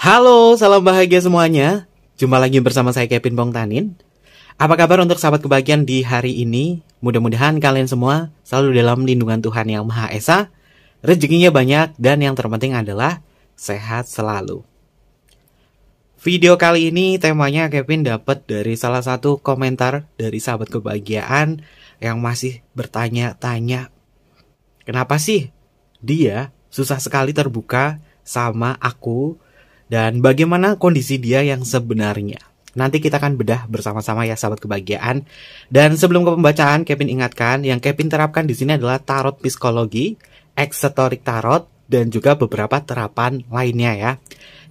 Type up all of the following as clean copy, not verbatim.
Halo, salam bahagia semuanya. Jumpa lagi bersama saya Kevin Bongtanin. Apa kabar untuk sahabat kebahagiaan di hari ini? Mudah-mudahan kalian semua selalu dalam lindungan Tuhan Yang Maha Esa, rezekinya banyak, dan yang terpenting adalah sehat selalu. Video kali ini temanya Kevin dapat dari salah satu komentar dari sahabat kebahagiaan yang masih bertanya-tanya, kenapa sih dia susah sekali terbuka sama aku, dan bagaimana kondisi dia yang sebenarnya. Nanti kita akan bedah bersama-sama ya sahabat kebahagiaan. Dan sebelum ke pembacaan, Kevin ingatkan yang Kevin terapkan di sini adalah tarot psikologi, esoterik tarot, dan juga beberapa terapan lainnya ya.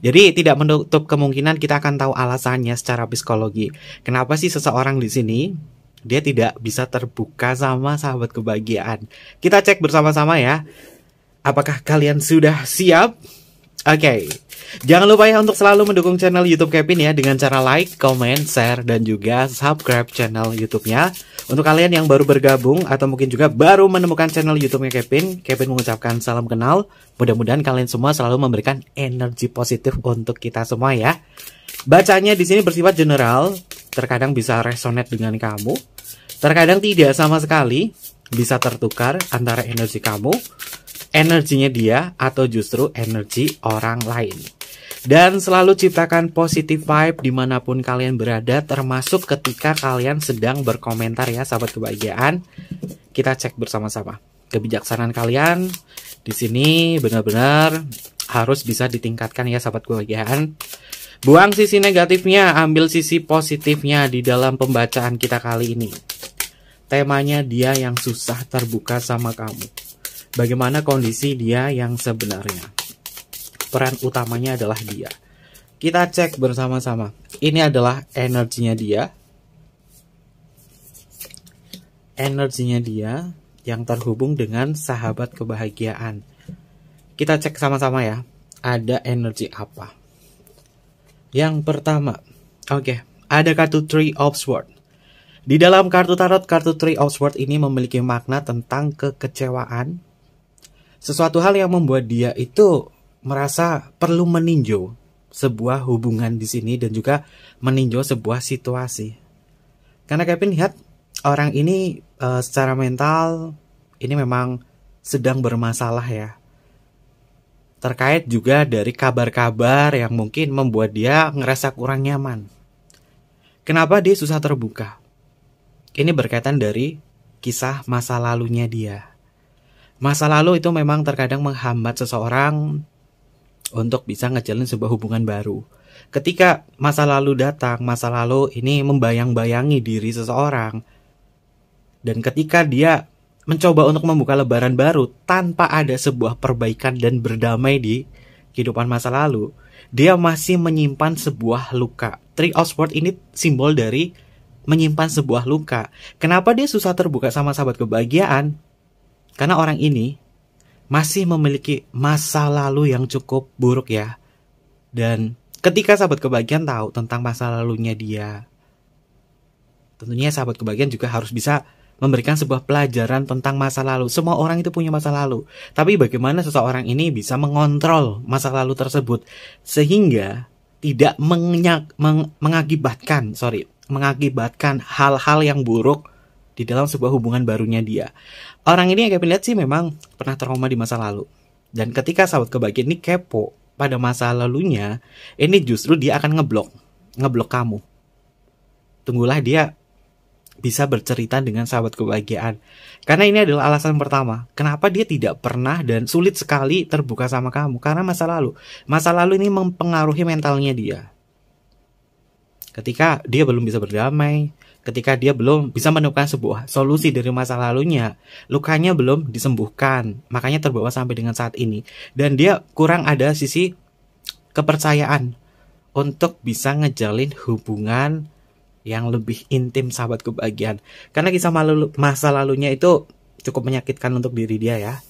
Jadi tidak menutup kemungkinan kita akan tahu alasannya secara psikologi. Kenapa sih seseorang di sini dia tidak bisa terbuka sama sahabat kebahagiaan? Kita cek bersama-sama ya. Apakah kalian sudah siap? Oke. Jangan lupa ya untuk selalu mendukung channel YouTube Kevin ya dengan cara like, comment, share, dan juga subscribe channel YouTube-nya. Untuk kalian yang baru bergabung atau mungkin juga baru menemukan channel YouTube-nya Kevin mengucapkan salam kenal. Mudah-mudahan kalian semua selalu memberikan energi positif untuk kita semua ya. Bacanya di sini bersifat general, terkadang bisa resonate dengan kamu, terkadang tidak sama sekali, bisa tertukar antara energi kamu, energinya dia, atau justru energi orang lain. Dan selalu ciptakan positive vibe dimanapun kalian berada, termasuk ketika kalian sedang berkomentar ya sahabat kebahagiaan. Kita cek bersama-sama kebijaksanaan kalian di sini benar-benar harus bisa ditingkatkan ya sahabat kebahagiaan. Buang sisi negatifnya, ambil sisi positifnya di dalam pembacaan kita kali ini. Temanya dia yang susah terbuka sama kamu. Bagaimana kondisi dia yang sebenarnya? Peran utamanya adalah dia. Kita cek bersama-sama. Ini adalah energinya dia. Energinya dia yang terhubung dengan sahabat kebahagiaan. Kita cek sama-sama ya. Ada energi apa? Yang pertama, ada kartu Three of Swords. Di dalam kartu tarot, kartu Three of Swords ini memiliki makna tentang kekecewaan. Sesuatu hal yang membuat dia itu merasa perlu meninjau sebuah hubungan di sini dan juga meninjau sebuah situasi. Karena Kevin lihat orang ini secara mental ini memang sedang bermasalah ya. Terkait juga dari kabar-kabar yang mungkin membuat dia ngerasa kurang nyaman. Kenapa dia susah terbuka? Ini berkaitan dari kisah masa lalunya dia. Masa lalu itu memang terkadang menghambat seseorang untuk bisa ngejalin sebuah hubungan baru. Ketika masa lalu datang, masa lalu ini membayang-bayangi diri seseorang. Dan ketika dia mencoba untuk membuka lembaran baru tanpa ada sebuah perbaikan dan berdamai di kehidupan masa lalu, dia masih menyimpan sebuah luka. Three of Swords ini simbol dari menyimpan sebuah luka. Kenapa dia susah terbuka sama sahabat kebahagiaan? Karena orang ini masih memiliki masa lalu yang cukup buruk ya. Dan ketika sahabat kebahagiaan tahu tentang masa lalunya dia, tentunya sahabat kebahagiaan juga harus bisa memberikan sebuah pelajaran tentang masa lalu. Semua orang itu punya masa lalu. Tapi bagaimana seseorang ini bisa mengontrol masa lalu tersebut sehingga tidak mengakibatkan hal-hal yang buruk di dalam sebuah hubungan barunya dia. Orang ini yang Kevin lihat sih memang pernah trauma di masa lalu. Dan ketika sahabat kebahagiaan ini kepo pada masa lalunya, ini justru dia akan ngeblok kamu. Tunggulah dia bisa bercerita dengan sahabat kebahagiaan. Karena ini adalah alasan pertama, kenapa dia tidak pernah dan sulit sekali terbuka sama kamu. Karena masa lalu. Masa lalu ini mempengaruhi mentalnya dia. Ketika dia belum bisa berdamai, ketika dia belum bisa menemukan sebuah solusi dari masa lalunya, lukanya belum disembuhkan, makanya terbawa sampai dengan saat ini. Dan dia kurang ada sisi kepercayaan untuk bisa ngejalin hubungan yang lebih intim sahabat kebahagiaan. Karena kisah masa lalunya itu cukup menyakitkan untuk diri dia ya.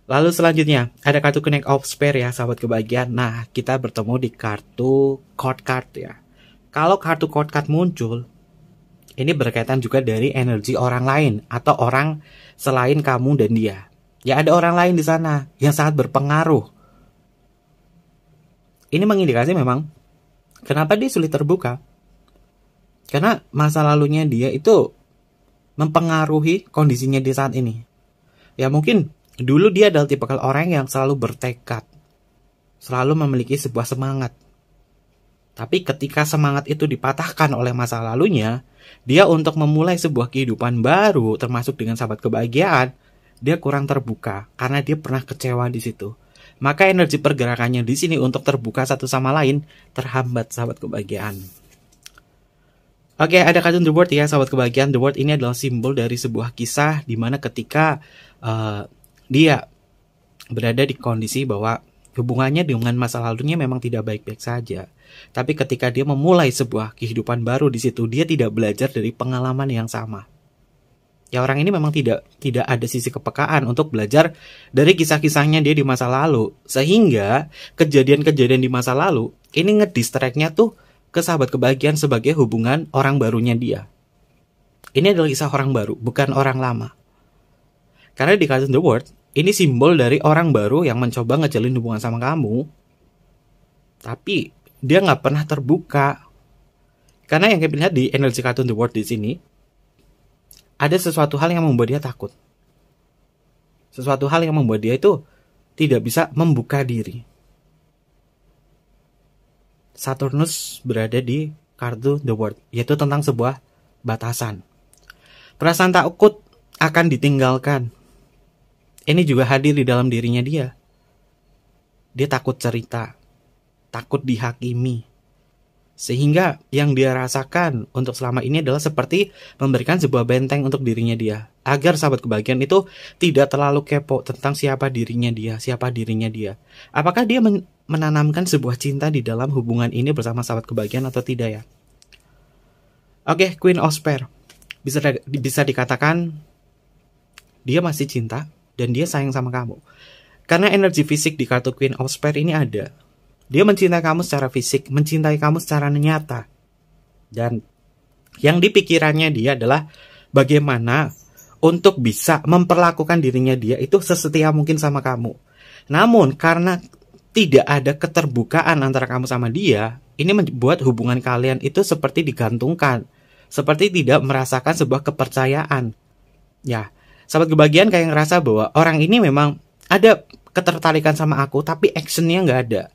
Lalu selanjutnya ada kartu Knight of Spears ya sahabat kebahagiaan. Nah, kita bertemu di kartu Court Card ya. Kalau kartu Court Card muncul, ini berkaitan juga dari energi orang lain atau orang selain kamu dan dia. Ya ada orang lain di sana yang sangat berpengaruh. Ini mengindikasi memang kenapa dia sulit terbuka. Karena masa lalunya dia itu mempengaruhi kondisinya di saat ini. Ya mungkin dulu dia adalah tipikal orang yang selalu bertekad, selalu memiliki sebuah semangat. Tapi ketika semangat itu dipatahkan oleh masa lalunya, dia untuk memulai sebuah kehidupan baru, termasuk dengan sahabat kebahagiaan, dia kurang terbuka karena dia pernah kecewa di situ. Maka energi pergerakannya di sini untuk terbuka satu sama lain terhambat, sahabat kebahagiaan. Oke, ada kartun The World ya, sahabat kebahagiaan. The World ini adalah simbol dari sebuah kisah di mana ketika dia berada di kondisi bahwa hubungannya dengan masa lalunya memang tidak baik-baik saja. Tapi ketika dia memulai sebuah kehidupan baru di situ, dia tidak belajar dari pengalaman yang sama. Ya, orang ini memang tidak ada sisi kepekaan untuk belajar dari kisah-kisahnya dia di masa lalu. Sehingga kejadian-kejadian di masa lalu ini ngedistract-nya tuh ke sahabat kebahagiaan sebagai hubungan orang barunya dia. Ini adalah kisah orang baru, bukan orang lama. Karena di kartun The World, ini simbol dari orang baru yang mencoba ngejalin hubungan sama kamu. Tapi dia nggak pernah terbuka. Karena yang kita lihat di energi kartun The World di sini, ada sesuatu hal yang membuat dia takut. Sesuatu hal yang membuat dia itu tidak bisa membuka diri. Saturnus berada di kartu The World, yaitu tentang sebuah batasan. Perasaan takut akan ditinggalkan. Ini juga hadir di dalam dirinya dia. Dia takut cerita, takut dihakimi. Sehingga yang dia rasakan untuk selama ini adalah seperti memberikan sebuah benteng untuk dirinya dia. Agar sahabat kebahagiaan itu tidak terlalu kepo tentang siapa dirinya dia. Apakah dia menanamkan sebuah cinta di dalam hubungan ini bersama sahabat kebahagiaan atau tidak ya? Oke, Queen of Spades. Bisa dikatakan dia masih cinta dan dia sayang sama kamu. Karena energi fisik di kartu Queen of Spades ini ada. Dia mencintai kamu secara fisik, mencintai kamu secara nyata. Dan yang di pikirannya dia adalah bagaimana untuk bisa memperlakukan dirinya dia itu sesetia mungkin sama kamu. Namun karena tidak ada keterbukaan antara kamu sama dia, ini membuat hubungan kalian itu seperti digantungkan. Seperti tidak merasakan sebuah kepercayaan. Ya, sahabat kebahagiaan kayak ngerasa bahwa orang ini memang ada ketertarikan sama aku, tapi actionnya nggak ada.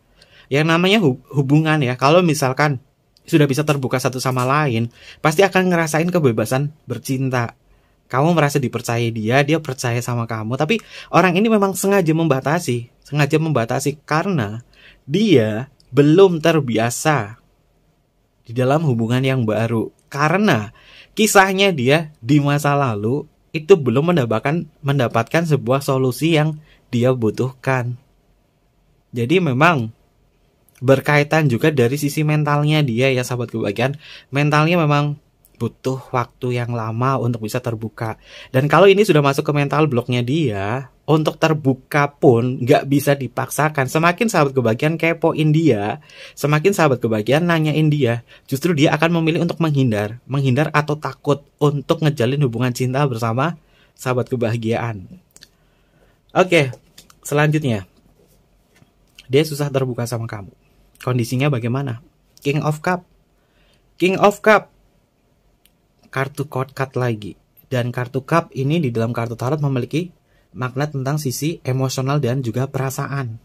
Yang namanya hubungan ya, kalau misalkan sudah bisa terbuka satu sama lain, pasti akan ngerasain kebebasan bercinta. Kamu merasa dipercaya dia percaya sama kamu. Tapi orang ini memang sengaja membatasi karena dia belum terbiasa di dalam hubungan yang baru. Karena kisahnya dia di masa lalu itu belum mendapatkan sebuah solusi yang dia butuhkan. Jadi memang berkaitan juga dari sisi mentalnya dia ya sahabat kebahagiaan. Mentalnya memang butuh waktu yang lama untuk bisa terbuka. Dan kalau ini sudah masuk ke mental blocknya dia, untuk terbuka pun gak bisa dipaksakan. Semakin sahabat kebahagiaan kepoin dia, semakin sahabat kebahagiaan nanyain dia, justru dia akan memilih untuk menghindar atau takut untuk ngejalin hubungan cinta bersama sahabat kebahagiaan. Oke, selanjutnya dia susah terbuka sama kamu. Kondisinya bagaimana? King of Cup. Kartu card lagi. Dan kartu cup ini di dalam kartu tarot memiliki makna tentang sisi emosional dan juga perasaan.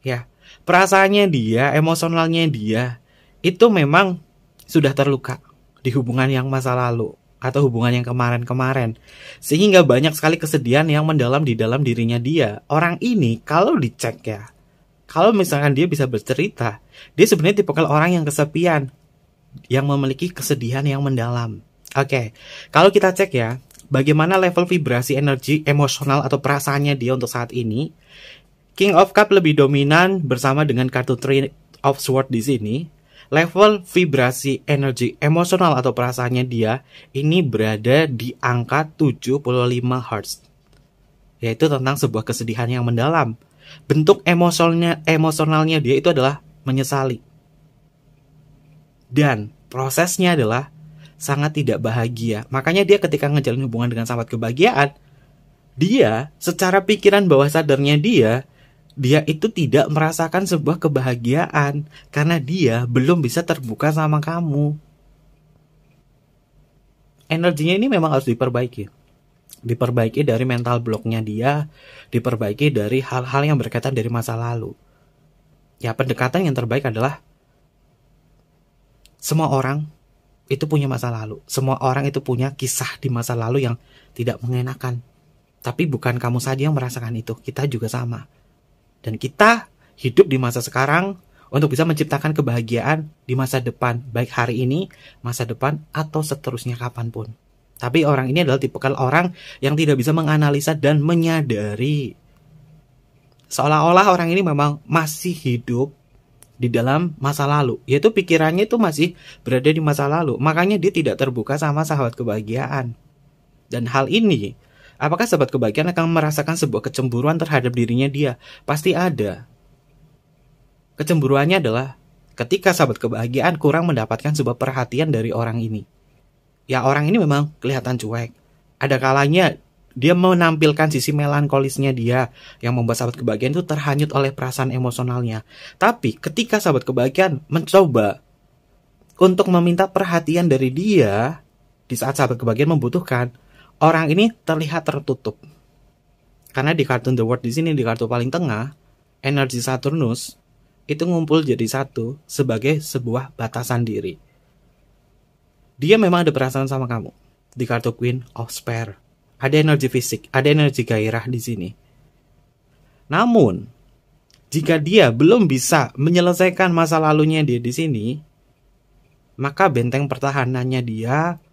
Ya, perasaannya dia, emosionalnya dia itu memang sudah terluka di hubungan yang masa lalu atau hubungan yang kemarin-kemarin. Sehingga banyak sekali kesedihan yang mendalam di dalam dirinya dia. Orang ini kalau dicek ya, kalau misalkan dia bisa bercerita, dia sebenarnya tipikal orang yang kesepian, yang memiliki kesedihan yang mendalam. Oke, kalau kita cek ya, bagaimana level vibrasi energi emosional atau perasaannya dia untuk saat ini. King of Cup lebih dominan bersama dengan kartu Three of Swords di sini. Level vibrasi energi emosional atau perasaannya dia ini berada di angka 75 Hz. Yaitu tentang sebuah kesedihan yang mendalam. Bentuk emosionalnya dia itu adalah menyesali. Dan prosesnya adalah sangat tidak bahagia. Makanya dia ketika ngejalin hubungan dengan sahabat kebahagiaan, dia secara pikiran bawah sadarnya dia dia itu tidak merasakan sebuah kebahagiaan karena dia belum bisa terbuka sama kamu. Energinya ini memang harus diperbaiki. Diperbaiki dari mental blocknya dia, diperbaiki dari hal-hal yang berkaitan dari masa lalu. Ya, pendekatan yang terbaik adalah semua orang itu punya masa lalu. Semua orang itu punya kisah di masa lalu yang tidak mengenakan. Tapi bukan kamu saja yang merasakan itu, kita juga sama. Dan kita hidup di masa sekarang untuk bisa menciptakan kebahagiaan di masa depan, baik hari ini, masa depan, atau seterusnya kapanpun. Tapi orang ini adalah tipikal orang yang tidak bisa menganalisa dan menyadari. Seolah-olah orang ini memang masih hidup di dalam masa lalu. Yaitu pikirannya itu masih berada di masa lalu. Makanya dia tidak terbuka sama sahabat kebahagiaan. Dan hal ini, apakah sahabat kebahagiaan akan merasakan sebuah kecemburuan terhadap dirinya dia? Pasti ada. Kecemburuannya adalah ketika sahabat kebahagiaan kurang mendapatkan sebuah perhatian dari orang ini. Ya, orang ini memang kelihatan cuek. Ada kalanya dia menampilkan sisi melankolisnya dia yang membuat sahabat kebahagiaan itu terhanyut oleh perasaan emosionalnya. Tapi ketika sahabat kebahagiaan mencoba untuk meminta perhatian dari dia di saat sahabat kebahagiaan membutuhkan, orang ini terlihat tertutup. Karena di kartu The World di sini, di kartu paling tengah, energi Saturnus itu ngumpul jadi satu sebagai sebuah batasan diri. Dia memang ada perasaan sama kamu. Di kartu Queen of Spear ada energi fisik, ada energi gairah di sini. Namun, jika dia belum bisa menyelesaikan masa lalunya dia di sini, maka benteng pertahanannya dia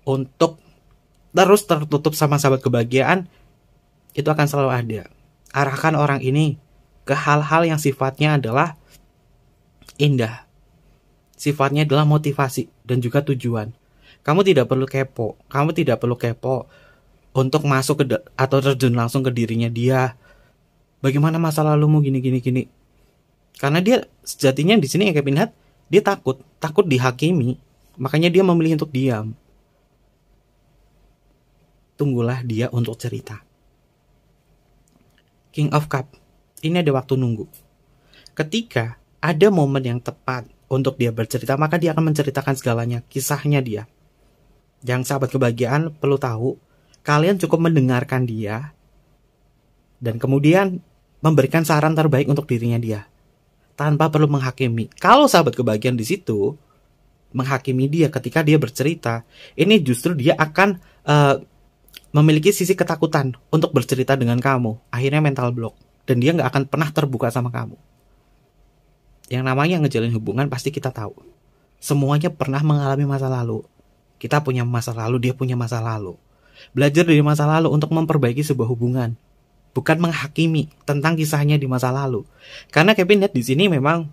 untuk terus tertutup sama sahabat kebahagiaan itu akan selalu ada. Arahkan orang ini ke hal-hal yang sifatnya adalah indah. Sifatnya adalah motivasi dan juga tujuan. Kamu tidak perlu kepo. Kamu tidak perlu kepo untuk masuk ke atau terjun langsung ke dirinya dia. Bagaimana masa lalumu gini. Karena dia sejatinya di sini yang Kevin lihat, dia takut dihakimi. Makanya dia memilih untuk diam. Tunggulah dia untuk cerita. King of Cup, ini ada waktu nunggu. Ketika ada momen yang tepat untuk dia bercerita, maka dia akan menceritakan segalanya, kisahnya dia. Yang sahabat kebahagiaan perlu tahu, kalian cukup mendengarkan dia dan kemudian memberikan saran terbaik untuk dirinya dia tanpa perlu menghakimi. Kalau sahabat kebahagiaan di situ menghakimi dia ketika dia bercerita, ini justru dia akan memiliki sisi ketakutan untuk bercerita dengan kamu. Akhirnya mental block dan dia nggak akan pernah terbuka sama kamu. Yang namanya ngejalin hubungan pasti kita tahu. Semuanya pernah mengalami masa lalu. Kita punya masa lalu, dia punya masa lalu. Belajar dari masa lalu untuk memperbaiki sebuah hubungan. Bukan menghakimi tentang kisahnya di masa lalu. Karena Kevin lihat di sini memang,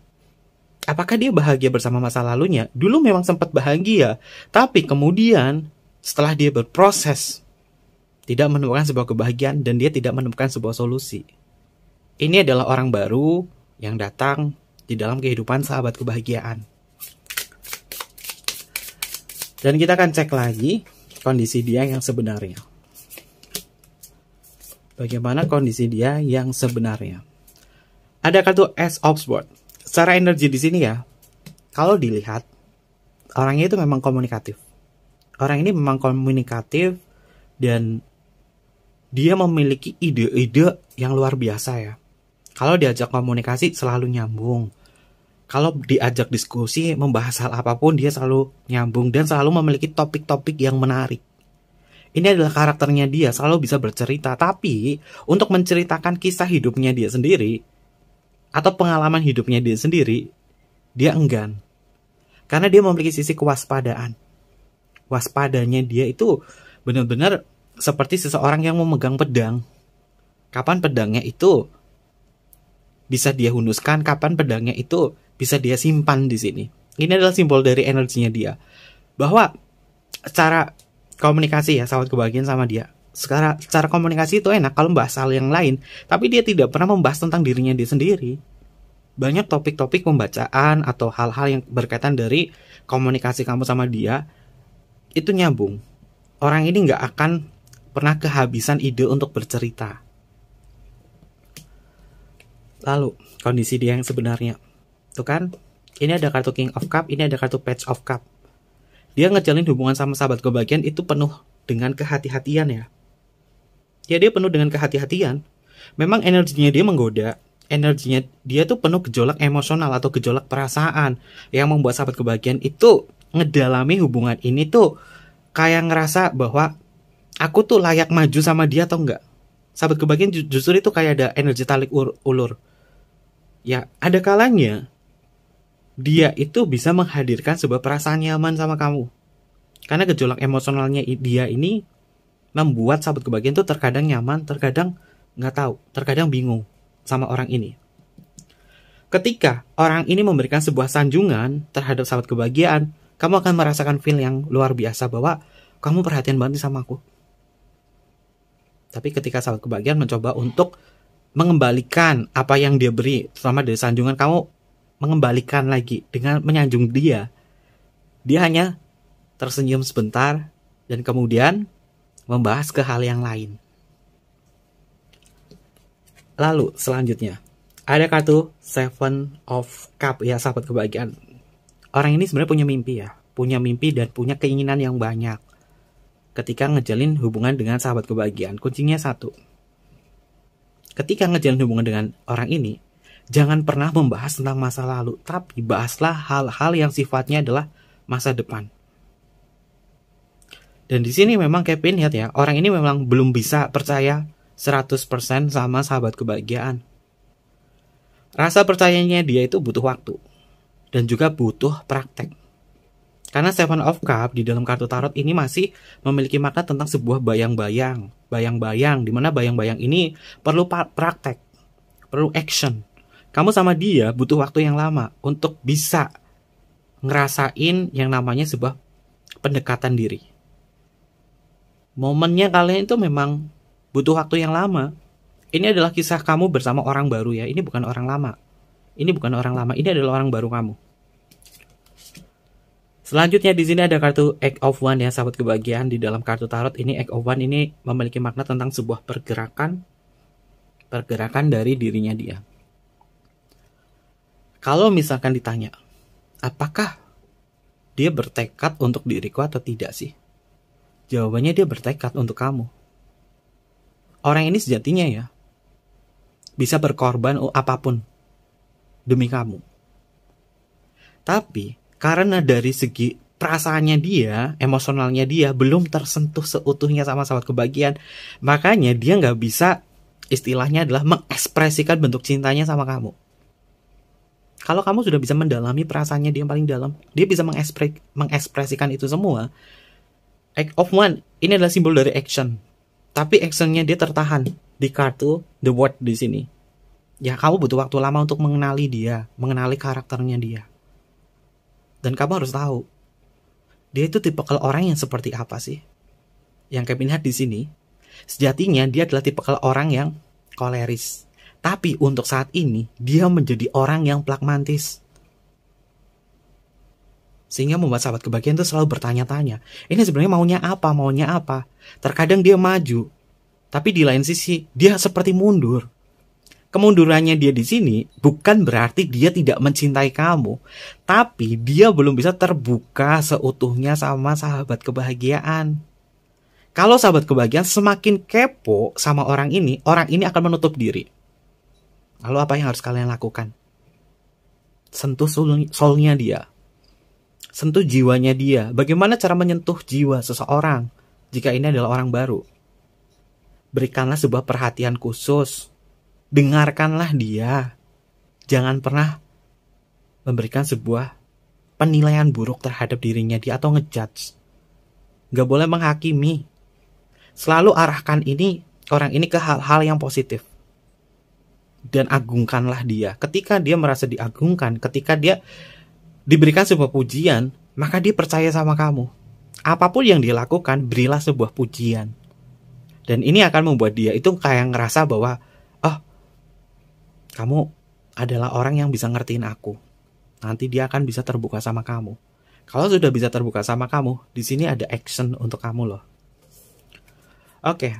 apakah dia bahagia bersama masa lalunya? Dulu memang sempat bahagia. Tapi kemudian setelah dia berproses, tidak menemukan sebuah kebahagiaan dan dia tidak menemukan sebuah solusi. Ini adalah orang baru yang datang di dalam kehidupan sahabat kebahagiaan. Dan kita akan cek lagi kondisi dia yang sebenarnya. Bagaimana kondisi dia yang sebenarnya? Ada kartu Ace of Swords. Secara energi di sini ya, kalau dilihat, orangnya itu memang komunikatif. Orang ini memang komunikatif dan dia memiliki ide-ide yang luar biasa ya. Kalau diajak komunikasi selalu nyambung. Kalau diajak diskusi membahas hal apapun dia selalu nyambung dan selalu memiliki topik-topik yang menarik. Ini adalah karakternya dia, selalu bisa bercerita. Tapi untuk menceritakan kisah hidupnya dia sendiri atau pengalaman hidupnya dia sendiri, dia enggan. Karena dia memiliki sisi kewaspadaan. Waspadanya dia itu benar-benar seperti seseorang yang memegang pedang. Kapan pedangnya itu bisa dia hunuskan, kapan pedangnya itu bisa dia simpan di sini. Ini adalah simbol dari energinya dia. Bahwa cara komunikasi ya, sahabat kebahagiaan sama dia. Secara komunikasi itu enak kalau membahas hal yang lain, tapi dia tidak pernah membahas tentang dirinya dia sendiri. Banyak topik-topik pembacaan atau hal-hal yang berkaitan dari komunikasi kamu sama dia itu nyambung. Orang ini nggak akan pernah kehabisan ide untuk bercerita. Lalu, kondisi dia yang sebenarnya. Tuh kan, ini ada kartu King of Cup, ini ada kartu Page of Cup. Dia ngejalin hubungan sama sahabat kebahagiaan itu penuh dengan kehati-hatian ya. Ya dia penuh dengan kehati-hatian. Memang energinya dia menggoda. Energinya dia tuh penuh gejolak emosional atau gejolak perasaan. Yang membuat sahabat kebahagiaan itu ngedalami hubungan ini tuh kayak ngerasa bahwa aku tuh layak maju sama dia atau enggak. Sahabat kebahagiaan justru itu kayak ada energi tarik ulur. Ya ada kalanya dia itu bisa menghadirkan sebuah perasaan nyaman sama kamu. Karena gejolak emosionalnya dia ini membuat sahabat kebahagiaan itu terkadang nyaman, terkadang nggak tahu, terkadang bingung sama orang ini. Ketika orang ini memberikan sebuah sanjungan terhadap sahabat kebahagiaan, kamu akan merasakan feel yang luar biasa bahwa kamu perhatian banget sama aku. Tapi ketika sahabat kebahagiaan mencoba untuk mengembalikan apa yang dia beri selama dari sanjungan, kamu mengembalikan lagi dengan menyanjung dia. Dia hanya tersenyum sebentar dan kemudian membahas ke hal yang lain. Lalu selanjutnya ada kartu Seven of Cup ya sahabat kebahagiaan. Orang ini sebenarnya punya mimpi dan punya keinginan yang banyak. Ketika ngejalin hubungan dengan sahabat kebahagiaan, kuncinya satu. Ketika ngejalin hubungan dengan orang ini, jangan pernah membahas tentang masa lalu, tapi bahaslah hal-hal yang sifatnya adalah masa depan. Dan di sini memang Kevin lihat ya, orang ini memang belum bisa percaya 100% sama sahabat kebahagiaan. Rasa percayanya dia itu butuh waktu dan juga butuh praktek. Karena Seven of Cup di dalam kartu tarot ini masih memiliki makna tentang sebuah bayang-bayang, di mana bayang-bayang ini perlu praktek, perlu action. Kamu sama dia butuh waktu yang lama untuk bisa ngerasain yang namanya sebuah pendekatan diri. Momennya kalian itu memang butuh waktu yang lama. Ini adalah kisah kamu bersama orang baru ya. Ini bukan orang lama. Ini adalah orang baru kamu. Selanjutnya di sini ada kartu Eight of Wands ya sahabat kebahagiaan. Di dalam kartu tarot ini Eight of Wands ini memiliki makna tentang sebuah pergerakan dari dirinya dia. Kalau misalkan ditanya, apakah dia bertekad untuk diriku atau tidak sih? Jawabannya dia bertekad untuk kamu. Orang ini sejatinya ya bisa berkorban apapun demi kamu. Tapi karena dari segi perasaannya dia, emosionalnya dia belum tersentuh seutuhnya sama sahabat kebahagiaan, makanya dia nggak bisa, istilahnya adalah mengekspresikan bentuk cintanya sama kamu. Kalau kamu sudah bisa mendalami perasaannya dia yang paling dalam, dia bisa mengekspresikan itu semua. Eight of Wands ini adalah simbol dari action, tapi actionnya dia tertahan di kartu The World di sini. Ya kamu butuh waktu lama untuk mengenali dia, mengenali karakternya dia. Dan kamu harus tahu, dia itu tipikal orang yang seperti apa sih? Yang Kevin lihat di sini, sejatinya dia adalah tipikal orang yang koleris. Tapi untuk saat ini, dia menjadi orang yang pragmatis. Sehingga membuat sahabat kebahagiaan itu selalu bertanya-tanya, ini sebenarnya maunya apa? Terkadang dia maju, tapi di lain sisi, dia seperti mundur. Kemundurannya dia di sini bukan berarti dia tidak mencintai kamu, tapi dia belum bisa terbuka seutuhnya sama sahabat kebahagiaan. Kalau sahabat kebahagiaan semakin kepo sama orang ini akan menutup diri. Lalu apa yang harus kalian lakukan? Sentuh soulnya dia. Sentuh jiwanya dia. Bagaimana cara menyentuh jiwa seseorang jika ini adalah orang baru? Berikanlah sebuah perhatian khusus. Dengarkanlah dia. Jangan pernah memberikan sebuah penilaian buruk terhadap dirinya dia atau ngejudge. Gak boleh menghakimi. Selalu arahkan orang ini ke hal-hal yang positif. Dan agungkanlah dia. Ketika dia merasa diagungkan, ketika dia diberikan sebuah pujian, maka dia percaya sama kamu. Apapun yang dia lakukan, berilah sebuah pujian. Dan ini akan membuat dia itu kayak ngerasa bahwa kamu adalah orang yang bisa ngertiin aku. Nanti dia akan bisa terbuka sama kamu. Kalau sudah bisa terbuka sama kamu, di sini ada action untuk kamu loh. Oke.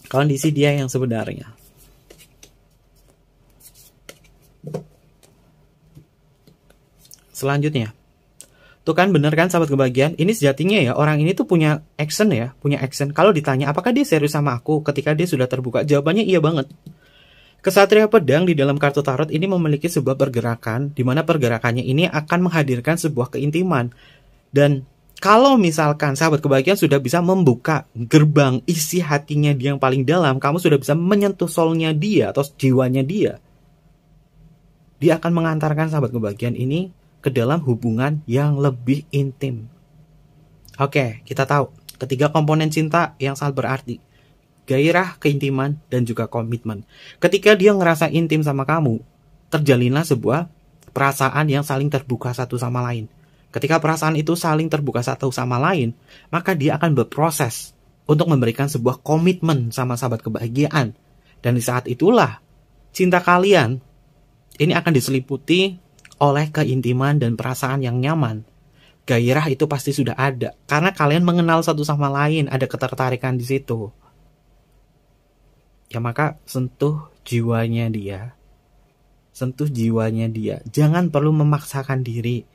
Kondisi dia yang sebenarnya. Selanjutnya, tuh kan bener kan sahabat kebahagiaan, ini sejatinya ya orang ini tuh punya action ya, punya action. Kalau ditanya apakah dia serius sama aku ketika dia sudah terbuka, jawabannya iya banget. Kesatria pedang di dalam kartu tarot ini memiliki sebuah pergerakan, di mana pergerakannya ini akan menghadirkan sebuah keintiman. Dan kalau misalkan sahabat kebahagiaan sudah bisa membuka gerbang isi hatinya dia yang paling dalam, kamu sudah bisa menyentuh soulnya dia atau jiwanya dia akan mengantarkan sahabat kebahagiaan ini ke dalam hubungan yang lebih intim. Oke, kita tahu ketiga komponen cinta yang sangat berarti: gairah, keintiman, dan juga komitmen. Ketika dia ngerasa intim sama kamu, terjalinlah sebuah perasaan yang saling terbuka satu sama lain. Ketika perasaan itu saling terbuka satu sama lain, maka dia akan berproses untuk memberikan sebuah komitmen sama sahabat kebahagiaan. Dan di saat itulah cinta kalian ini akan diseliputi oleh keintiman dan perasaan yang nyaman. Gairah itu pasti sudah ada karena kalian mengenal satu sama lain, ada ketertarikan di situ. Ya maka sentuh jiwanya dia. Sentuh jiwanya dia. Jangan perlu memaksakan diri.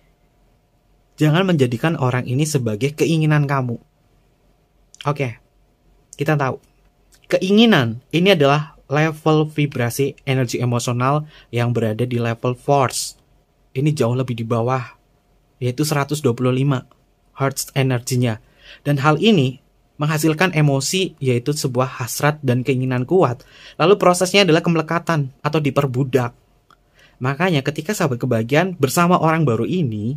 Jangan menjadikan orang ini sebagai keinginan kamu. Oke, kita tahu. Keinginan ini adalah level vibrasi energi emosional yang berada di level force. Ini jauh lebih di bawah, yaitu 125 Hz energinya. Dan hal ini menghasilkan emosi, yaitu sebuah hasrat dan keinginan kuat. Lalu prosesnya adalah kemelekatan atau diperbudak. Makanya ketika sahabat kebahagiaan bersama orang baru ini,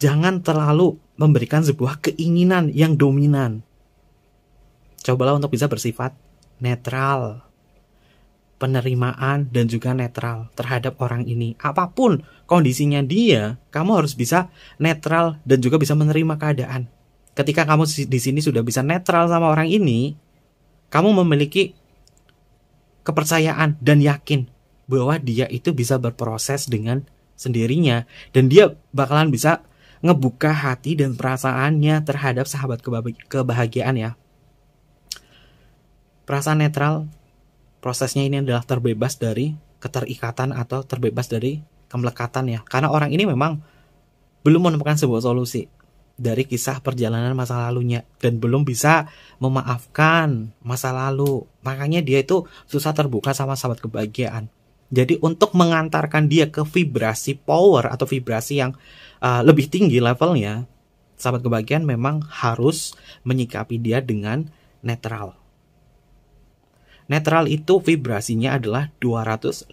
jangan terlalu memberikan sebuah keinginan yang dominan. Cobalah untuk bisa bersifat netral, penerimaan dan juga netral terhadap orang ini. Apapun kondisinya dia, kamu harus bisa netral dan juga bisa menerima keadaan. Ketika kamu di sini sudah bisa netral sama orang ini, kamu memiliki kepercayaan dan yakin bahwa dia itu bisa berproses dengan sendirinya dan dia bakalan bisa ngebuka hati dan perasaannya terhadap sahabat kebahagiaan ya. Perasaan netral, prosesnya ini adalah terbebas dari keterikatan atau terbebas dari kemelekatan ya. Karena orang ini memang belum menemukan sebuah solusi dari kisah perjalanan masa lalunya dan belum bisa memaafkan masa lalu. Makanya dia itu susah terbuka sama sahabat kebahagiaan. Jadi untuk mengantarkan dia ke vibrasi power atau vibrasi yang lebih tinggi levelnya, sahabat kebahagiaan memang harus menyikapi dia dengan netral. Netral itu vibrasinya adalah 250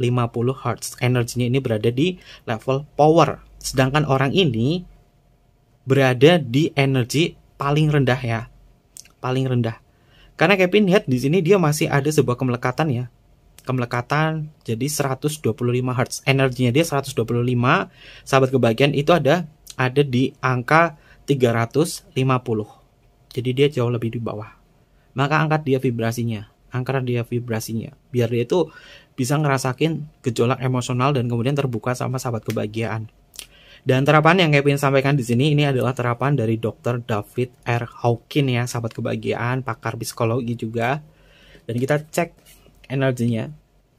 Hz. Energinya ini berada di level power. Sedangkan orang ini berada di energi paling rendah ya. Paling rendah. Karena Kevin lihat di sini dia masih ada sebuah kemelekatan ya. Kemelekatan jadi 125 Hz. Energinya dia 125. Sahabat kebahagiaan itu ada di angka 350. Jadi dia jauh lebih di bawah. Maka angkat dia vibrasinya. Angkat dia vibrasinya. Biar dia itu bisa ngerasakin gejolak emosional dan kemudian terbuka sama sahabat kebahagiaan. Dan terapan yang Kevin sampaikan di sini ini adalah terapan dari Dr. David R. Hawkins ya, sahabat kebahagiaan, pakar psikologi juga. Dan kita cek energinya.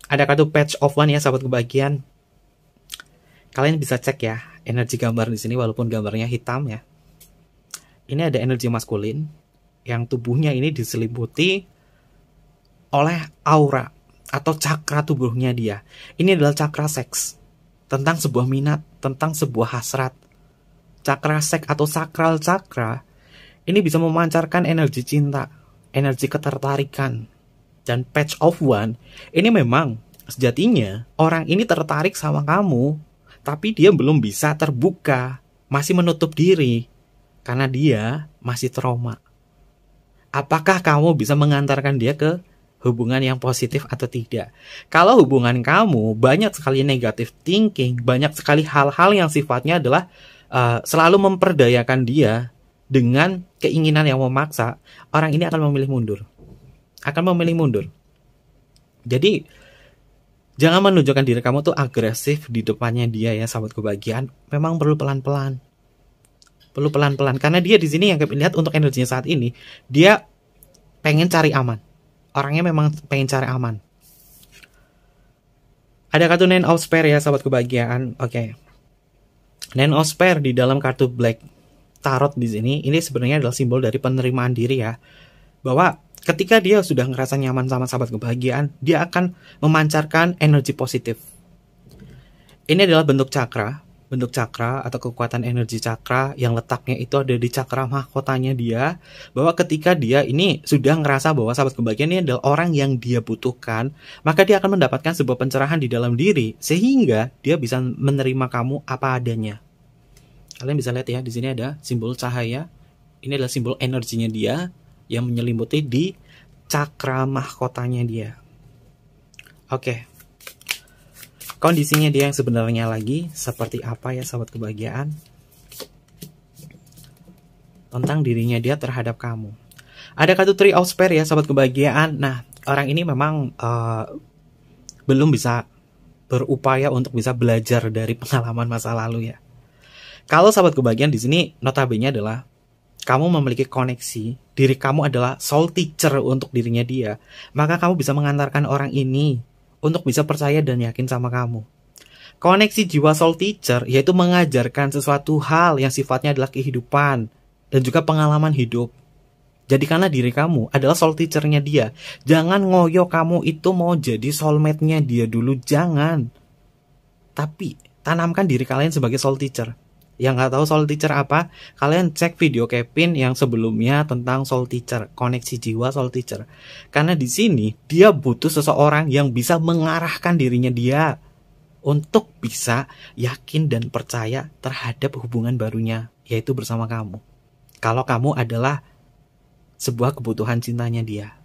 Ada kartu Page of One ya, sahabat kebahagiaan. Kalian bisa cek ya energi gambar di sini walaupun gambarnya hitam ya. Ini ada energi maskulin yang tubuhnya ini diselimuti oleh aura atau cakra tubuhnya dia. Ini adalah cakra seks. Tentang sebuah minat, tentang sebuah hasrat. Cakra seks atau sakral cakra ini bisa memancarkan energi cinta, energi ketertarikan. Dan Page of One ini memang sejatinya orang ini tertarik sama kamu, tapi dia belum bisa terbuka, masih menutup diri karena dia masih trauma. Apakah kamu bisa mengantarkan dia ke hubungan yang positif atau tidak? Kalau hubungan kamu banyak sekali negatif thinking, banyak sekali hal-hal yang sifatnya adalah selalu memperdayakan dia dengan keinginan yang memaksa, orang ini akan memilih mundur. Akan memilih mundur. Jadi jangan menunjukkan diri kamu tuh agresif di depannya dia ya, sahabat kebahagiaan. Memang perlu pelan-pelan. Perlu pelan-pelan karena dia di sini yang kita lihat untuk energinya saat ini, dia pengen cari aman. Orangnya memang pengen cari aman. Ada kartu Nine of Spears ya, sahabat kebahagiaan. Oke. Nine of Spears di dalam kartu Black Tarot di sini, ini sebenarnya adalah simbol dari penerimaan diri ya. Bahwa ketika dia sudah ngerasa nyaman sama sahabat kebahagiaan, dia akan memancarkan energi positif. Ini adalah bentuk cakra atau kekuatan energi cakra yang letaknya itu ada di cakra mahkotanya dia, bahwa ketika dia ini sudah ngerasa bahwa sahabat kebahagiaan ini adalah orang yang dia butuhkan, maka dia akan mendapatkan sebuah pencerahan di dalam diri sehingga dia bisa menerima kamu apa adanya. Kalian bisa lihat ya, di sini ada simbol cahaya. Ini adalah simbol energinya dia yang menyelimuti di cakra mahkotanya dia. Oke. Kondisinya dia yang sebenarnya lagi seperti apa ya sahabat kebahagiaan? Tentang dirinya dia terhadap kamu. Ada kartu Three of Spears ya sahabat kebahagiaan. Nah, orang ini memang belum bisa berupaya untuk bisa belajar dari pengalaman masa lalu ya. Kalau sahabat kebahagiaan di sini notabene adalah kamu memiliki koneksi, diri kamu adalah soul teacher untuk dirinya dia, maka kamu bisa mengantarkan orang ini untuk bisa percaya dan yakin sama kamu. Koneksi jiwa soul teacher yaitu mengajarkan sesuatu hal yang sifatnya adalah kehidupan dan juga pengalaman hidup. Jadikanlah diri kamu adalah soul teachernya dia. Jangan ngoyo kamu itu mau jadi soulmate-nya dia dulu, jangan. Tapi tanamkan diri kalian sebagai soul teacher. Yang nggak tahu soul teacher apa, kalian cek video Kevin yang sebelumnya tentang soul teacher, koneksi jiwa soul teacher. Karena di sini dia butuh seseorang yang bisa mengarahkan dirinya dia untuk bisa yakin dan percaya terhadap hubungan barunya, yaitu bersama kamu. Kalau kamu adalah sebuah kebutuhan cintanya dia.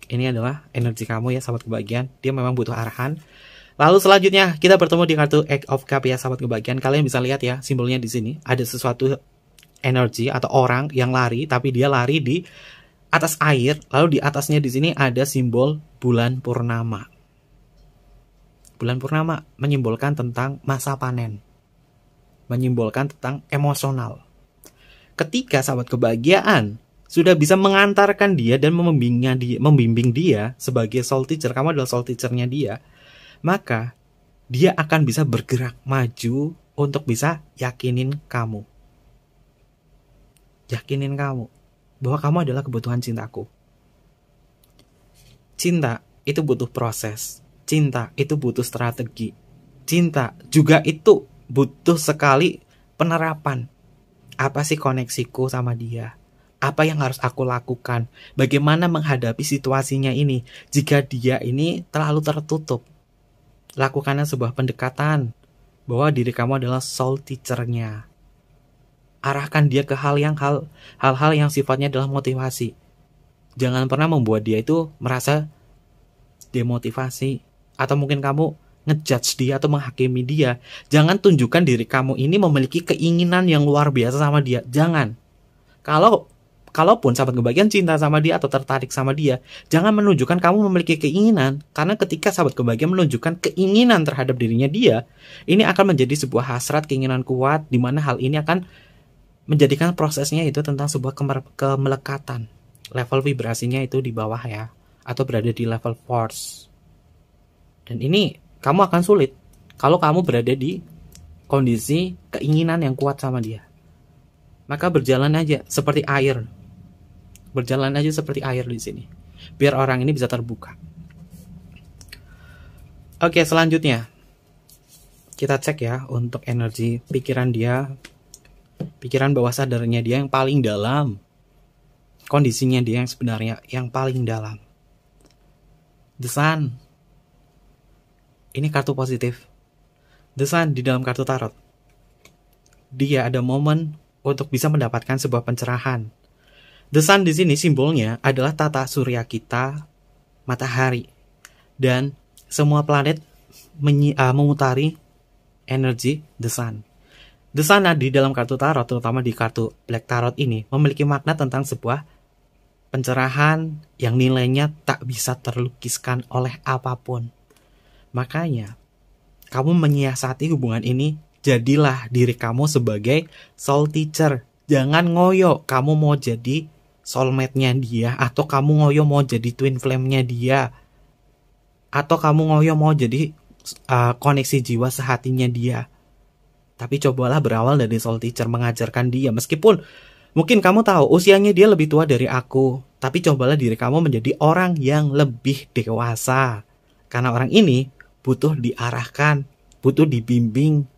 Ini adalah energi kamu ya sahabat kebahagiaan. Dia memang butuh arahan. Lalu selanjutnya kita bertemu di kartu Eight of Cups ya sahabat kebahagiaan. Kalian bisa lihat ya simbolnya di sini. Ada sesuatu energi atau orang yang lari, tapi dia lari di atas air. Lalu di atasnya di sini ada simbol bulan purnama. Bulan purnama menyimbolkan tentang masa panen. Menyimbolkan tentang emosional. Ketika sahabat kebahagiaan sudah bisa mengantarkan dia dan membimbing dia sebagai soul teacher, kamu adalah soul teachernya dia, maka dia akan bisa bergerak maju untuk bisa yakinin kamu. Yakinin kamu bahwa kamu adalah kebutuhan cintaku. Cinta itu butuh proses. Cinta itu butuh strategi. Cinta juga itu butuh sekali penerapan. Apa sih koneksiku sama dia? Apa yang harus aku lakukan? Bagaimana menghadapi situasinya ini jika dia ini terlalu tertutup? Lakukanlah sebuah pendekatan bahwa diri kamu adalah soul teacher-nya. Arahkan dia ke hal-hal yang sifatnya adalah motivasi. Jangan pernah membuat dia itu merasa demotivasi atau mungkin kamu ngejudge dia atau menghakimi dia. Jangan tunjukkan diri kamu ini memiliki keinginan yang luar biasa sama dia. Jangan. Kalaupun sahabat kebahagiaan cinta sama dia atau tertarik sama dia, jangan menunjukkan kamu memiliki keinginan. Karena ketika sahabat kebahagiaan menunjukkan keinginan terhadap dirinya dia, ini akan menjadi sebuah hasrat, keinginan kuat, di mana hal ini akan menjadikan prosesnya itu tentang sebuah kemelekatan. Level vibrasinya itu di bawah ya, atau berada di level force. Dan ini kamu akan sulit kalau kamu berada di kondisi keinginan yang kuat sama dia. Maka berjalan aja seperti air. Berjalan aja seperti air di sini. Biar orang ini bisa terbuka. Oke, selanjutnya kita cek ya untuk energi pikiran dia. Pikiran bawah sadarnya dia yang paling dalam. Kondisinya dia yang sebenarnya yang paling dalam. The Sun. Ini kartu positif. The Sun di dalam kartu tarot. Dia ada momen untuk bisa mendapatkan sebuah pencerahan. The Sun di sini simbolnya adalah tata surya kita, matahari, dan semua planet memutari energi The Sun. The Sun di dalam kartu tarot, terutama di kartu Black Tarot ini, memiliki makna tentang sebuah pencerahan yang nilainya tak bisa terlukiskan oleh apapun. Makanya, kamu menyiasati hubungan ini, jadilah diri kamu sebagai soul teacher. Jangan ngoyo kamu mau jadi soulmate-nya dia, atau kamu ngoyo mau jadi twin flame-nya dia, atau kamu ngoyo mau jadi koneksi jiwa sehatinya dia. Tapi cobalah berawal dari soul teacher, mengajarkan dia. Meskipun mungkin kamu tahu usianya dia lebih tua dari aku, tapi cobalah diri kamu menjadi orang yang lebih dewasa. Karena orang ini butuh diarahkan, butuh dibimbing.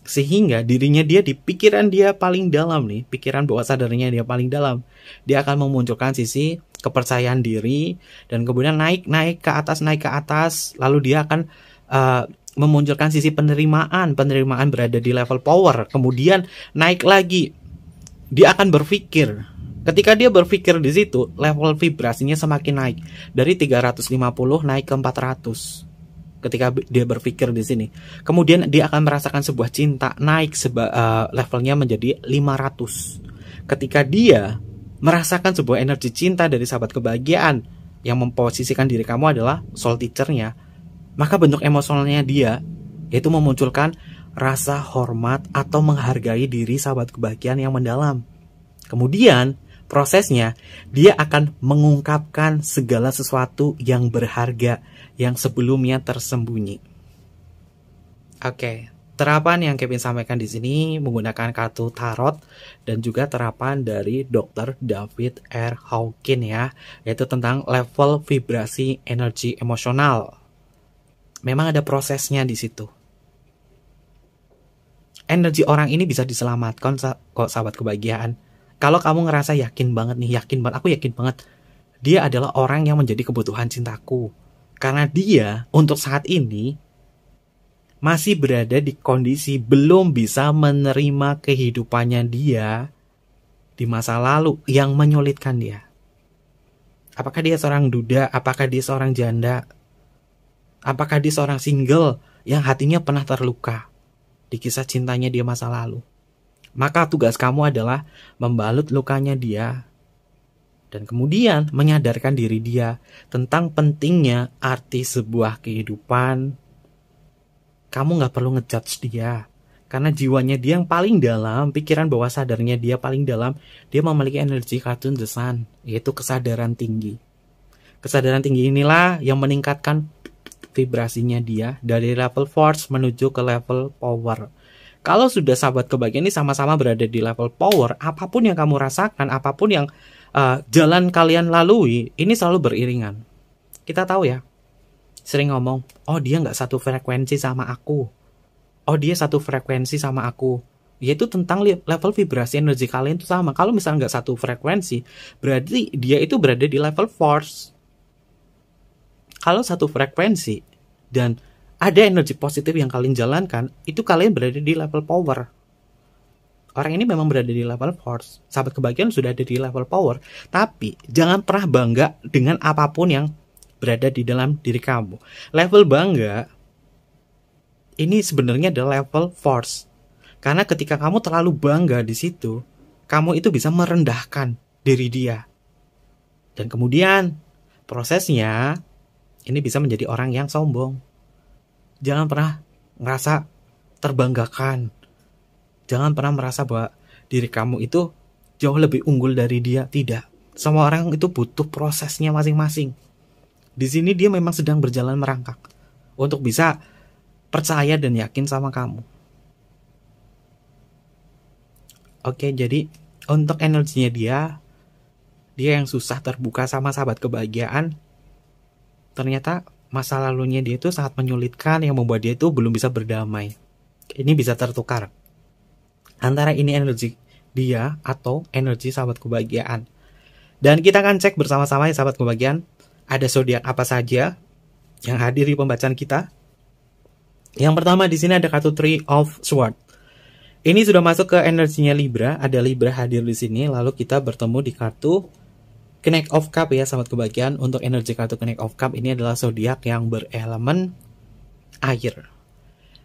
Sehingga dirinya dia di pikiran dia paling dalam nih, pikiran bawah sadarnya dia paling dalam, dia akan memunculkan sisi kepercayaan diri, dan kemudian naik ke atas, lalu dia akan memunculkan sisi penerimaan berada di level power, kemudian naik lagi, dia akan berpikir. Ketika dia berpikir di situ, level vibrasinya semakin naik dari 350 naik ke 400. Ketika dia berpikir di sini, kemudian dia akan merasakan sebuah cinta naik levelnya menjadi 500. Ketika dia merasakan sebuah energi cinta dari sahabat kebahagiaan yang memposisikan diri kamu adalah soul teacher-nya, maka bentuk emosionalnya dia yaitu memunculkan rasa hormat atau menghargai diri sahabat kebahagiaan yang mendalam. Kemudian prosesnya, dia akan mengungkapkan segala sesuatu yang berharga yang sebelumnya tersembunyi. Oke, terapan yang Kevin sampaikan di sini menggunakan kartu tarot dan juga terapan dari Dr. David R. Hawkins ya, yaitu tentang level vibrasi energi emosional. Memang ada prosesnya di situ. Energi orang ini bisa diselamatkan kok sahabat kebahagiaan. Kalau kamu ngerasa yakin banget, aku yakin banget dia adalah orang yang menjadi kebutuhan cintaku. Karena dia untuk saat ini masih berada di kondisi belum bisa menerima kehidupannya dia di masa lalu yang menyulitkan dia. Apakah dia seorang duda? Apakah dia seorang janda? Apakah dia seorang single yang hatinya pernah terluka di kisah cintanya dia masa lalu? Maka tugas kamu adalah membalut lukanya dia dan kemudian menyadarkan diri dia tentang pentingnya arti sebuah kehidupan. Kamu gak perlu ngejudge dia, karena jiwanya dia yang paling dalam, pikiran bawah sadarnya dia paling dalam, dia memiliki energi kartun The Sun, yaitu kesadaran tinggi. Kesadaran tinggi inilah yang meningkatkan vibrasinya dia dari level force menuju ke level power. Kalau sudah sahabat kebahagiaan ini sama-sama berada di level power, apapun yang kamu rasakan, apapun yang jalan kalian lalui, ini selalu beriringan. Kita tahu ya, sering ngomong, oh dia nggak satu frekuensi sama aku. Oh dia satu frekuensi sama aku. Yaitu tentang level vibrasi energi kalian itu sama. Kalau misalnya nggak satu frekuensi, berarti dia itu berada di level force. Kalau satu frekuensi, dan ada energi positif yang kalian jalankan, itu kalian berada di level power. Orang ini memang berada di level force. Sahabat kebahagiaan sudah ada di level power. Tapi jangan pernah bangga dengan apapun yang berada di dalam diri kamu. Level bangga ini sebenarnya adalah level force. Karena ketika kamu terlalu bangga di situ, kamu itu bisa merendahkan diri dia. Dan kemudian prosesnya ini bisa menjadi orang yang sombong. Jangan pernah ngerasa terbanggakan. Jangan pernah merasa bahwa diri kamu itu jauh lebih unggul dari dia. Tidak. Semua orang itu butuh prosesnya masing-masing. Di sini dia memang sedang berjalan merangkak untuk bisa percaya dan yakin sama kamu. Oke, jadi untuk energinya dia yang susah terbuka sama sahabat kebahagiaan, ternyata masa lalunya dia itu sangat menyulitkan yang membuat dia itu belum bisa berdamai. Ini bisa tertukar antara ini energi dia atau energi sahabat kebahagiaan. Dan kita akan cek bersama-sama ya sahabat kebahagiaan, ada zodiak apa saja yang hadir di pembacaan kita. Yang pertama di sini ada kartu Three of Swords. Ini sudah masuk ke energinya Libra, ada Libra hadir di sini. Lalu kita bertemu di kartu Knight of Cup ya sahabat kebahagiaan. Untuk energi kartu Knight of Cup ini adalah zodiak yang berelemen air.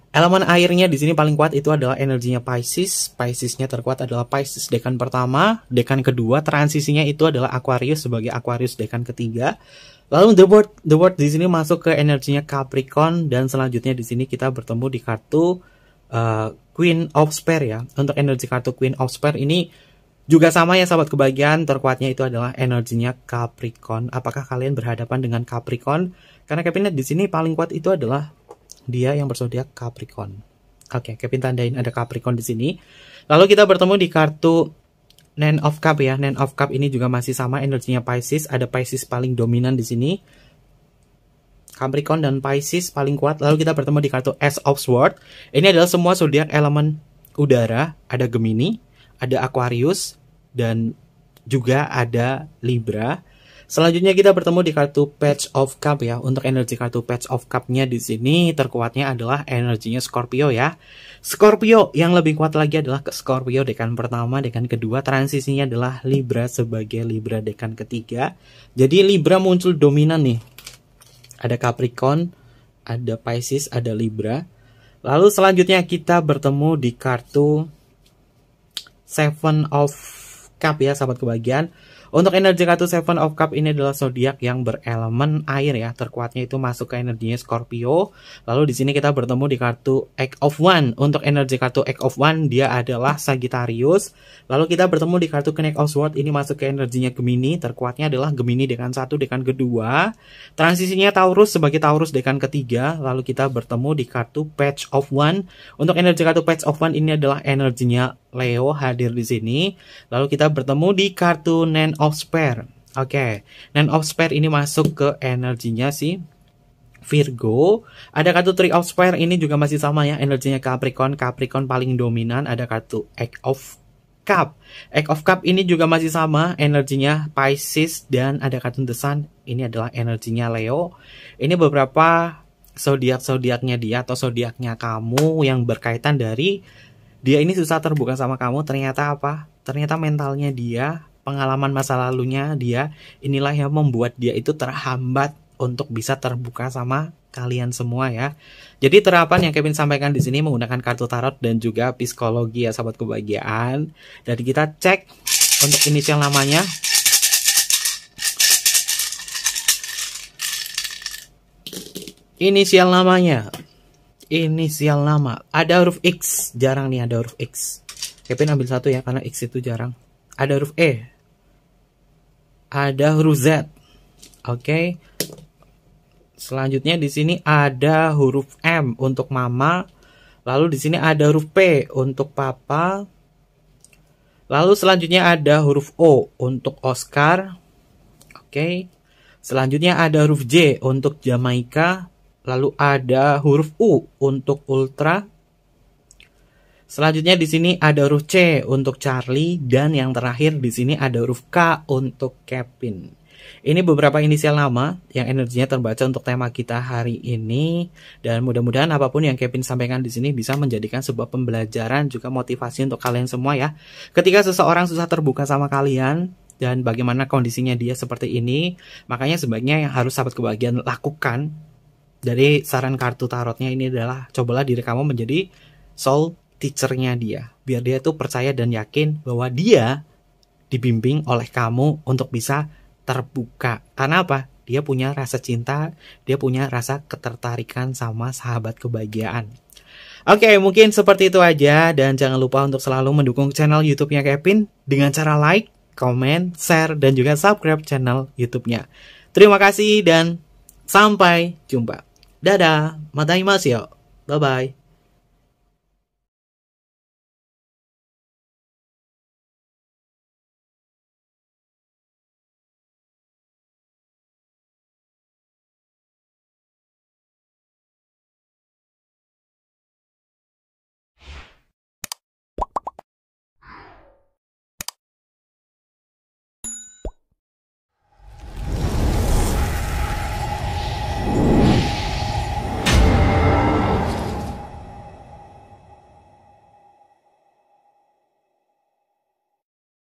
Elemen airnya di sini paling kuat itu adalah energinya Pisces. Piscesnya terkuat adalah Pisces dekan pertama, dekan kedua, transisinya itu adalah Aquarius sebagai Aquarius dekan ketiga. Lalu the word di sini masuk ke energinya Capricorn, dan selanjutnya di sini kita bertemu di kartu Queen of Spear ya. Untuk energi kartu Queen of Spear ini juga sama ya sahabat kebahagiaan, terkuatnya itu adalah energinya Capricorn. Apakah kalian berhadapan dengan Capricorn? Karena Kevin lihat di sini paling kuat itu adalah dia yang berzodiak Capricorn. Oke, Kevin tandain ada Capricorn di sini. Lalu kita bertemu di kartu Nine of Cup ya. Nine of Cup ini juga masih sama energinya Pisces. Ada Pisces paling dominan di sini. Capricorn dan Pisces paling kuat. Lalu kita bertemu di kartu Ace of Swords. Ini adalah semua zodiak elemen udara. Ada Gemini, ada Aquarius, dan juga ada Libra. Selanjutnya kita bertemu di kartu Page of Cup ya. Untuk energi kartu Page of Cup-nya di sini terkuatnya adalah energinya Scorpio ya. Scorpio yang lebih kuat lagi adalah ke Scorpio dekan pertama, dekan kedua. Transisinya adalah Libra sebagai Libra dekan ketiga. Jadi Libra muncul dominan nih. Ada Capricorn, ada Pisces, ada Libra. Lalu selanjutnya kita bertemu di kartu Seven of Cup ya, sahabat kebahagiaan. Untuk energi kartu Seven of Cup ini adalah zodiak yang berelemen air ya. Terkuatnya itu masuk ke energinya Scorpio. Lalu di sini kita bertemu di kartu Eight of Wands. Untuk energi kartu Eight of Wands dia adalah Sagittarius. Lalu kita bertemu di kartu Knight of Swords, ini masuk ke energinya Gemini. Terkuatnya adalah Gemini dekan 1, dekan kedua. Transisinya Taurus sebagai Taurus dekan ketiga. Lalu kita bertemu di kartu Page of Wands. Untuk energi kartu Page of Wands ini adalah energinya Leo hadir di sini. Lalu kita bertemu di kartu Nine of Spare. Oke, Nine of Spare ini masuk ke energinya si Virgo. Ada kartu Three of Spare, ini juga masih sama ya, energinya Capricorn. Capricorn paling dominan. Ada kartu Eight of Cup. Eight of Cup ini juga masih sama, energinya Pisces. Dan ada kartu The Sun, ini adalah energinya Leo. Ini beberapa zodiak-zodiaknya dia atau zodiaknya kamu yang berkaitan dari dia ini susah terbuka sama kamu. Ternyata apa? Ternyata mentalnya dia, pengalaman masa lalunya dia, inilah yang membuat dia itu terhambat untuk bisa terbuka sama kalian semua ya. Jadi terapan yang Kevin sampaikan di sini menggunakan kartu tarot dan juga psikologi ya, sahabat kebahagiaan. Dan kita cek untuk inisial namanya. Inisial nama ada huruf X, jarang nih ada huruf X. Kevin ambil satu ya karena X itu jarang. Ada huruf E, ada huruf Z. Oke. Selanjutnya di sini ada huruf M untuk mama. Lalu di sini ada huruf P untuk papa. Lalu selanjutnya ada huruf O untuk Oscar. Oke. Selanjutnya ada huruf J untuk Jamaika. Lalu ada huruf U untuk Ultra. Selanjutnya di sini ada huruf C untuk Charlie, dan yang terakhir di sini ada huruf K untuk Kevin. Ini beberapa inisial nama yang energinya terbaca untuk tema kita hari ini, dan mudah-mudahan apapun yang Kevin sampaikan di sini bisa menjadikan sebuah pembelajaran juga motivasi untuk kalian semua ya. Ketika seseorang susah terbuka sama kalian dan bagaimana kondisinya dia seperti ini, makanya sebaiknya yang harus sahabat kebahagiaan lakukan dari saran kartu tarotnya ini adalah cobalah diri kamu menjadi soul teachernya dia, biar dia tuh percaya dan yakin bahwa dia dibimbing oleh kamu untuk bisa terbuka. Karena apa? Dia punya rasa cinta, dia punya rasa ketertarikan sama sahabat kebahagiaan. Oke, mungkin seperti itu aja, dan jangan lupa untuk selalu mendukung channel YouTube-nya Kevin dengan cara like, comment, share, dan juga subscribe channel YouTube-nya. Terima kasih dan sampai jumpa. Dadah, mataimasu yo. Bye-bye.